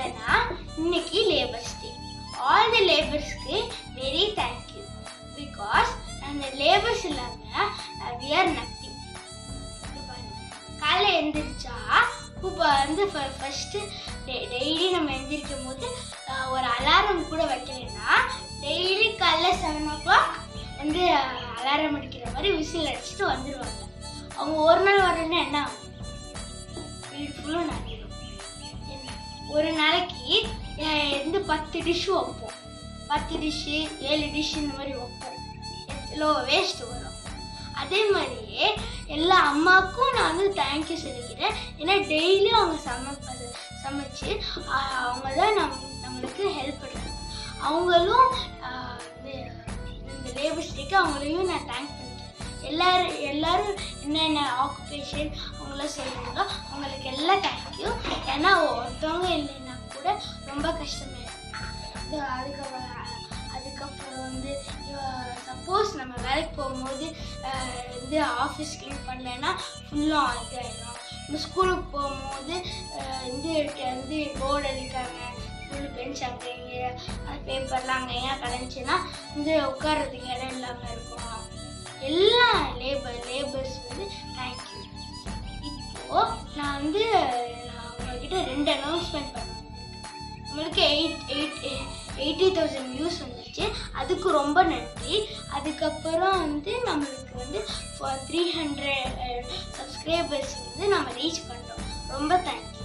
ஏன்னா இன்னைக்கு labours day. All the லேபர்ஸ்க்கு வெரி தேங்க்யூ. பிகாஸ் அந்த லேபர்ஸ் இல்லாமல் we are nothing. காலையில் எழுந்திரிச்சா இப்போ வந்து ஃபஸ்ட்டு டெய்லி நம்ம எழுந்திரிக்கும் போது ஒரு அலாரம் கூட வைக்கலைன்னா டெய்லி காலைல 7 o'clock வந்து அலாரம் அடிக்கிற மாதிரி விசில் அடிச்சுட்டு வந்துடுவாங்க. அவங்க ஒரு நாள் வரலன்னா என்ன ஆகும்? வீடு ஃபுல்லும் நிறையிடும். ஒரு நாளைக்கு வந்து 10 டிஷ்ஷு வைப்போம். 10 டிஷ்ஷு 7 டிஷ்ஷு இந்த மாதிரி வைப்போம். எவ்வளோ வேஸ்ட் வரும். அதே மாதிரியே எல்லா அம்மாவுக்கும் நான் வந்து தேங்க்யூ சொல்லிக்கிறேன். ஏன்னா டெய்லியும் அவங்க சமைச்சு அவங்க தான் நம்மளுக்கு ஹெல்ப் பண்ணுறாங்க. அவங்களும் இந்த லேபர்ஸ் டேக்கு அவங்களையும் நான் தேங்க் பண்ணுறேன். எல்லாரும் என்னென்ன ஆக்குபேஷன் அவங்களாம் செய்கிறாங்களோ அவங்களுக்கு எல்லாம் தேங்க்யூ. ஏன்னா ஒருத்தவங்க இல்லைன்னா கூட ரொம்ப கஷ்டமாயிருக்கும். அதுக்கப்புறம் வந்து சப்போஸ் நம்ம வேலைக்கு போகும்போது வந்து ஆஃபீஸ் க்ளீன் பண்ணலைன்னா ஃபுல்லாக இதாகிடும். நம்ம ஸ்கூலுக்கு போகும்போது வந்து போர்டு அடிக்காங்க, ஃபுல் பெஞ்ச் அங்கே இங்கே பேப்பர்லாம் அங்கே ஏன் கிடந்துச்சுன்னா வந்து உட்கார்றதுக்கு இடம் இல்லாமல் இருக்கும். எல்லா லேபர்ஸ் வந்து தேங்க்யூ. இப்போது நான் உங்கள்கிட்ட 2 அனௌன்ஸ்மெண்ட் பண்ணுவேன். நம்மளுக்கு 80,000 வியூஸ் வந்துச்சு. அதுக்கு ரொம்ப நன்றி. அதுக்கப்புறம் வந்து நம்மளுக்கு வந்து 300 சப்ஸ்கிரைபர்ஸ் வந்து நம்ம ரீச் பண்ணுறோம். ரொம்ப தேங்க்யூ.